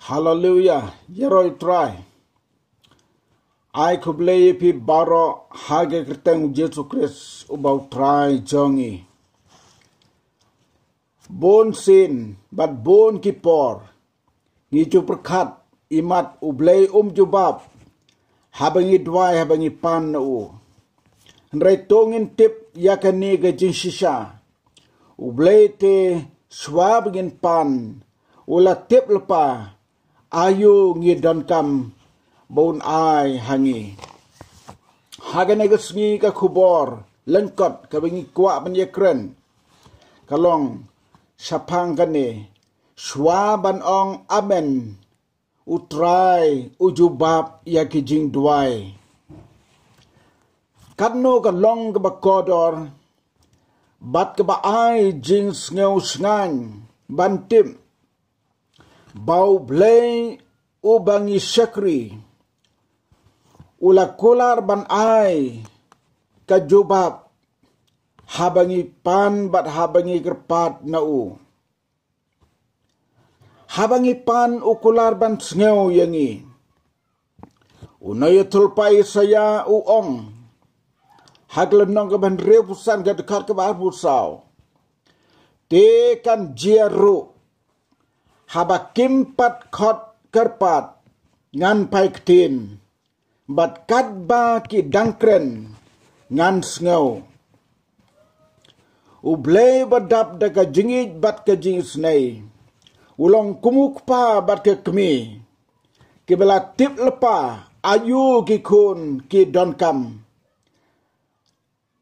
Hallelujah, yeroi try. I kublei pi baro hage kerteng Yesus Kristus ubau try jongi. Bon sin, bat bon kipor. Ngicu perkat, imat ublei jubab. Habangi dwai habangi pan na u. Nrai tongin tip yakani gajing shisha. Ublei te swabingin pan. Ula tip lepa. Ayu ngidon kam bon ai hangi. Hagan agasngi ka kubor lengkot ka bingi kwa penyekren. Kalong sapang kane swaban ong amen utrai ujubab ya kijing duai. Kadno ka long ka bakodor bat ka ba ai jing sngew sngan bantim bau blei ubangi syakri ula kular ban ai kajubab habangi pan bat habangi kerpat na u habangi pan ukular ban sngew yangi unaya tulpai saya uong haglenong ka ban repusan ka dekat ka bar pusau tekan jiaru haba kimpat khot kerpat ngan pai ktin bat kadba ki dangkren ngan sngew ublei badap daga jingit bat ka jingis nei ulong kumuk pa bat ka kemi ki bela tip lepa ayu ki kun ki don kam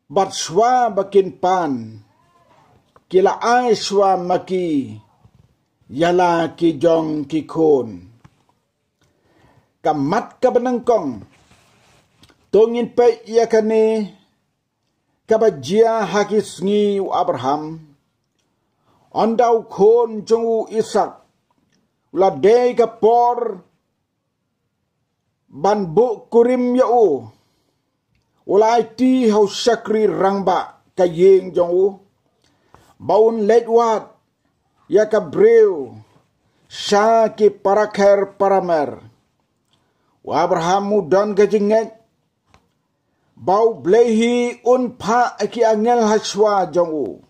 bat swa bakin pan kila ai swa maki yala ki jong ki kun. Kamat ka benangkong. Tongin pe yakane kabajia hakis ngi Abraham. Ondau kun jongu Isak. Uladei ka por banbu kurim yau. Ulai ti hau syakri rangba kayeng jongu. Baun ledwat ya kabreu syaki parakher paramer wa Abraham mudan gajinget bau blehi unpa aki angel haswa jongu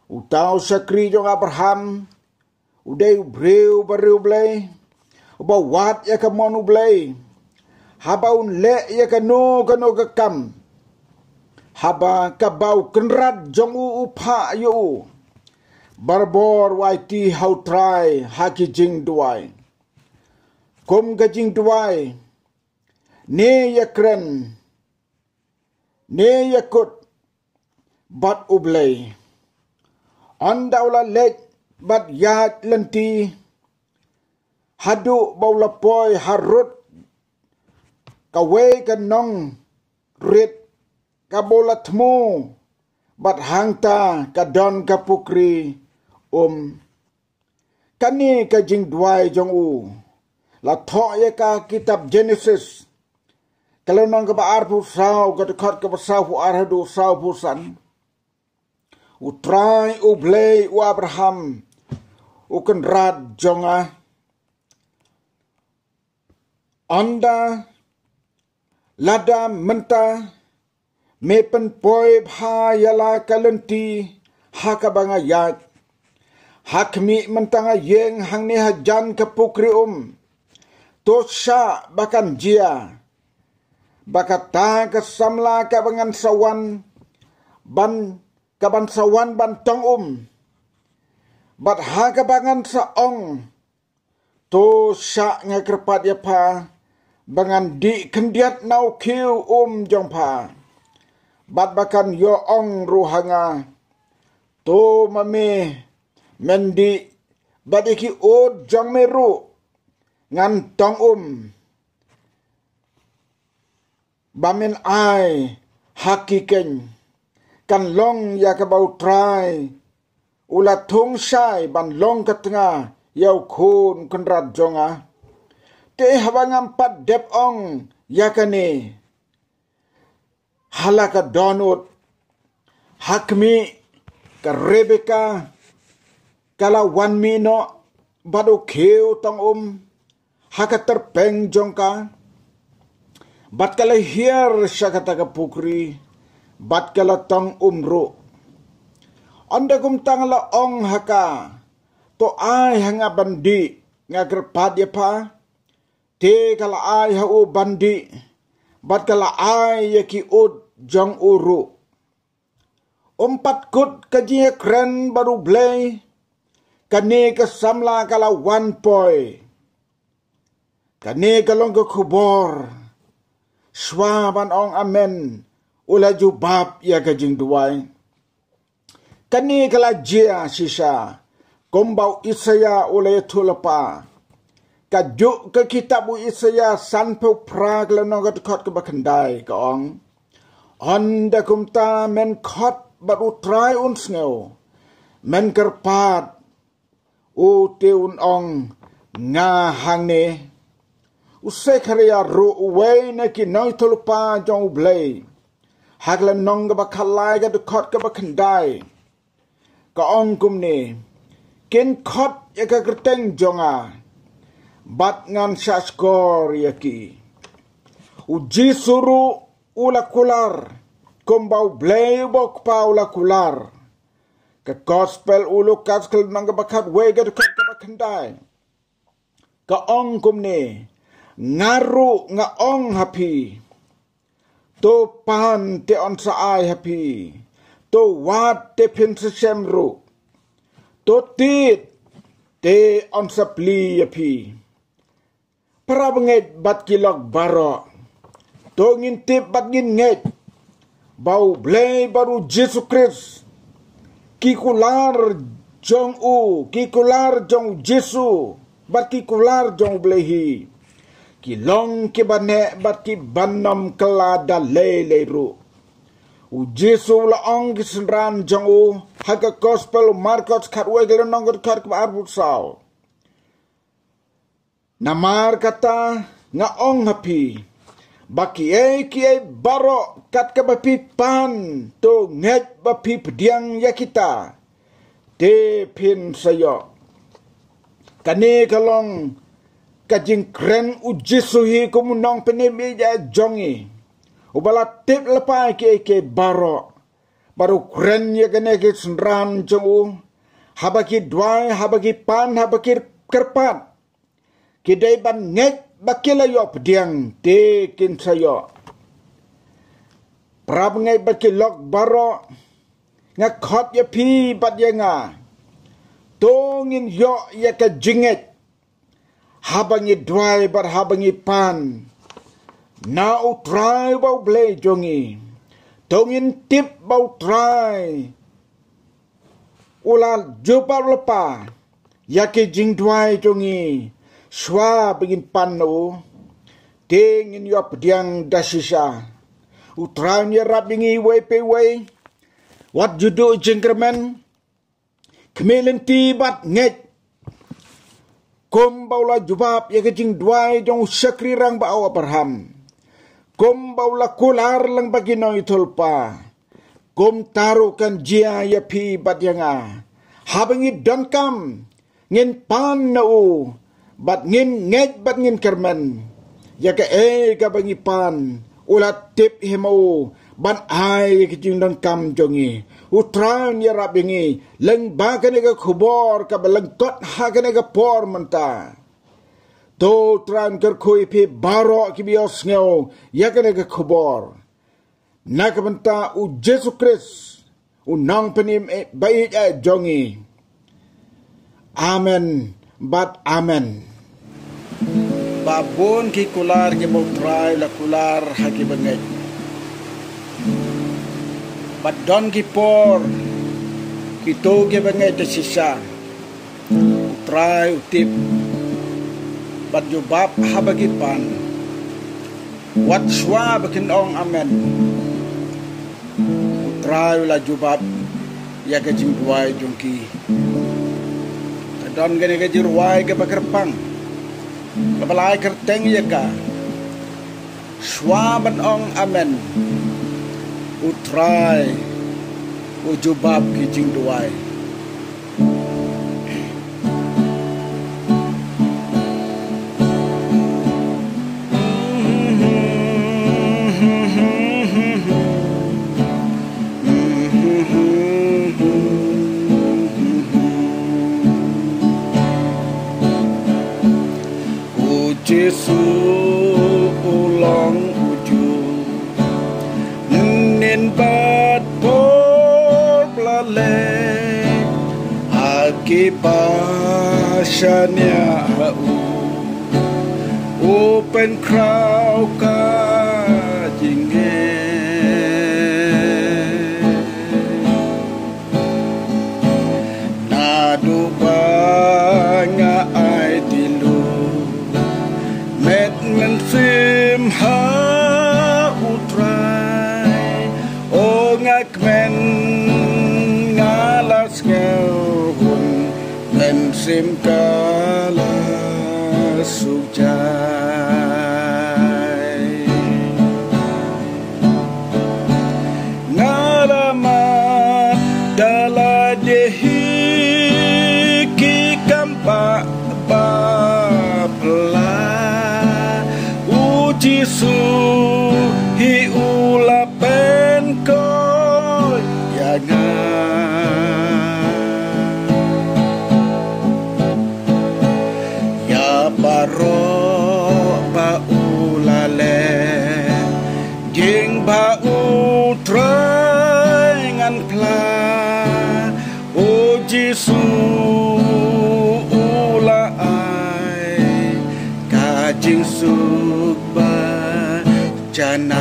utau sakri jong Abraham udai breu baru blei uba wat ya kamonu blei habaun le ya kano gekam haba kabau kenrat jongu upa yu barbor waiti hau try haki jing duai. Kum ka jing duai. Ne yakren. Ne yakut. Bat ublay. Andaula lek bat yat lenti. Hadu baula poy harut. Kawe ka nong rit. Kabola tmu. Bat hangta kadon kapukri. Kani ka jing duai jong u. La thok ye ka kitab Genesis. Kalau nong ka baar pu sao ka dekat ka basau pu arhadu sao pu san. Utrai ublei u Abraham. Ukenrad jonga. Onda lada menta mepen poi bha yala kalenti hakabanga yat. Hakmi mentanga yeng hang ni hajan kapukri tosha bakan jia bakata kasamla kabangan sawan ban kaban sawan ban tong bat hakabangan saong tosha ngakerpat ya pa bangan di kendiat nau kiu jong pa bat bakan yo ong ruhanga to mame mendi badiki od jong meru ngan tong bamin ai hakiken kan long ya ka bau trai ula thung sai ban long ka tanga yau khun kunrat jonga te hawangam pat dep ong yakane halaka donut hakmi ka Rebecca kala wan mino badu keu tong haka terpeng jongka bat kala hiar syakata ka pukri bat kala tong umru anda kum tang la ong haka to ai hanga bandi ngagar padya pa te kala ai hau bandi bat kala ai yaki ud jong uru umpat kut kajiya kren baru blay kane ka samla kala one boy kane kalong ka kubor swaban ong amen ula jubab ya kajing duway kane kala jia sisa kombau Isaya ula tulapa kajuk ke kitabu Isaya sanpo prag lanong kat ke bakandai ka ong onda kumta men kot baru try unsngeu men kerpat u teun ong nga hangne usai karya ru uwe na ki noi tulpa jong blay haglan nong ga bakalai ga dekot ga bakandai ka ong kumne ken kot ya ka kerteng jonga bat ngan saskor yaki uji suru ula kular kumbau blay bok pa ula kular ke gospel ulu kaskal nang bakat wega dekat ke bakandai ka ong kumne ngaru nga ong happy to pan te on sa ai happy to wat te pin sa semru to tit te on sa pli happy para banget bat kilok baro to ngintip bat nginget bau blay baru Yesus Kristus kikular jong kikular jong Yesu bat kikular jong blehi kilong kibane bat ki banam kelada leleru u Yesu la ong kisran jong haga gospel Marcos katwe gelenong kat ke arbut sao namar kata nga ong happy baki ki baro kat ka bapi pan to nget bapi pediang ya kita te pin sayo kane kalong kajing kren uji suhi kumunong penemi ya jongi ubala tip lepai ki baro baru kren ya kane ki senran jongu habaki dwai habaki pan habaki kerpat kidai ban nget bakila yo pediang te kin sayo prab ngai bakilok baro nga khot ya pi bat ya nga tongin yo ya ka jinget habangi dwai bar habangi pan na utrai bau blay jongi tongin tip bau trai ula jupal lepa ya ke jing dwai jongi Shwa begin panu tingin yo pediang dasisa utran ya rabingi way pe way what you do jingkerman kemelen tibat nget kom baula jubab ya kejing dwai jong sakri rang ba Abraham kom baula kular lang bagino itulpa kom tarukan jia ya pi badyanga habangi donkam ngin pan na bat ngin nget bat ngin kerman ya ka ka bangipan ulat tip himo ban ai kijing dan kam jongi utran ya rabingi leng ba ka ne ka khubor ka balang kot ha ka ne ka por manta to tran ker khoi pe baro ki bios ngeo ya ka ne ka khubor na ka manta u Jesus Christ u nang penim bai jongi amen bat amen babon ki kular ki mutrai la kular haki banget bat don ki por ki to ki banget sisa utrai utip bat jubab habagi pan wat shwa bakin ong amen utrai la jubab ya ka jingwai jongki don gane ka jirwai ka bakarpang kapalai kerteng ya ka swaban ong amen utrai ujubab ki jingduai Jesu ulong ujung nin bat por blale akibasanya open crowd ka jinge nadu banga ai tilu met men sim ha utrai o ngak men ngalas ngehun men sim kala sujai ngalamat dala dehi ki kampa bapla uji su hi ulapen ko yaga baro ba ulale jing ba utrai ngan pla o Jesu ula ai ka jing suk ba janai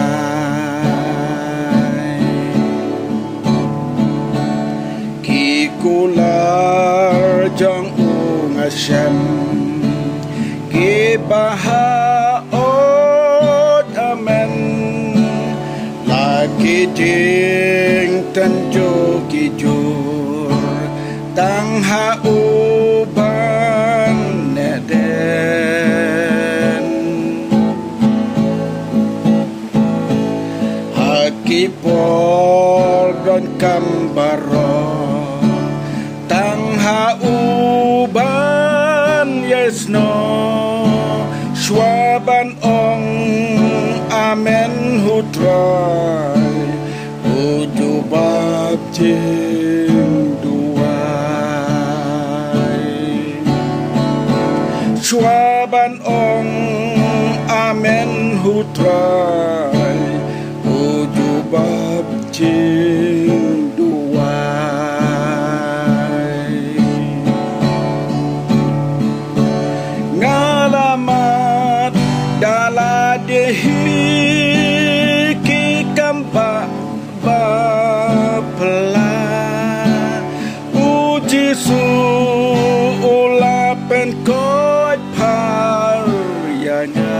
ki kular jong ngasem Ibaha ot amen lagi ding tanjo kijur tang ha uban neden haki por don kambaro tang ha uban yesno Swaban ong amen hutrai ujubab jing duai Swaban ong amen hutrai ujubab jing duai ngalamat dala dehi ki kampa bapla uji su ulapen kot paryanya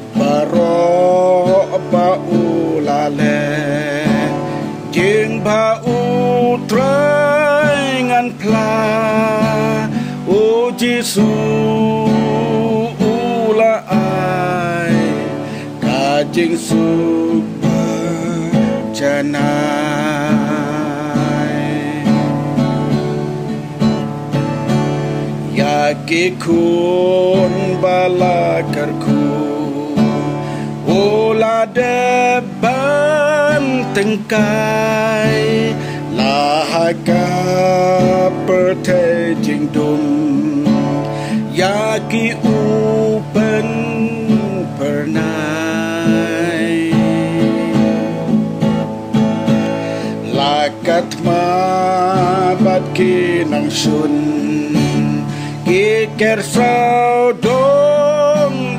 labaro ba ulale jing ba utrai ngan pla o Jesu ula ai ka jing suk janai ya ki kun bala karku ula deban tengkai lahaga pertai jing dum Yaki upen pernai lakat mabat kinang sun kiker saudong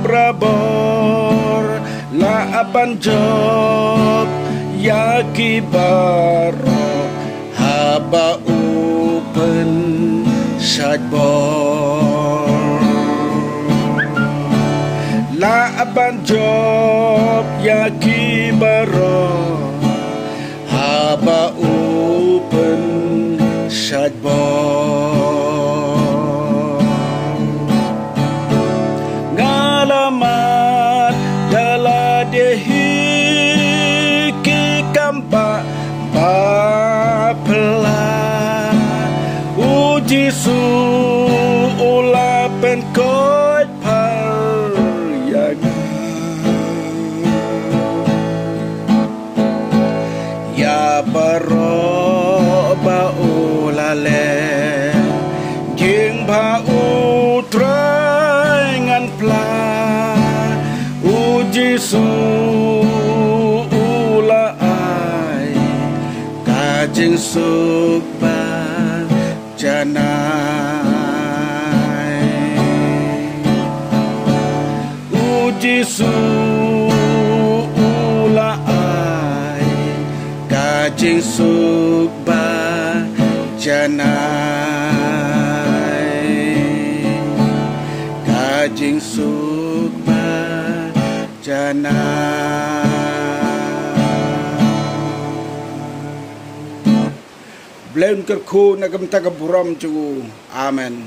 brabor la aban job yaki baro haba upen sadbor la aban job yaki baro haba upen sadbor ngalamat dala dehi ki kampa bapla uji su ulapen kot paryaga ya baro ba ulale kajing suk ba janai uji su ula ai kajing suk ba janai kajing suk ba janai Blain kerku na gamta kaburam cu. Amen.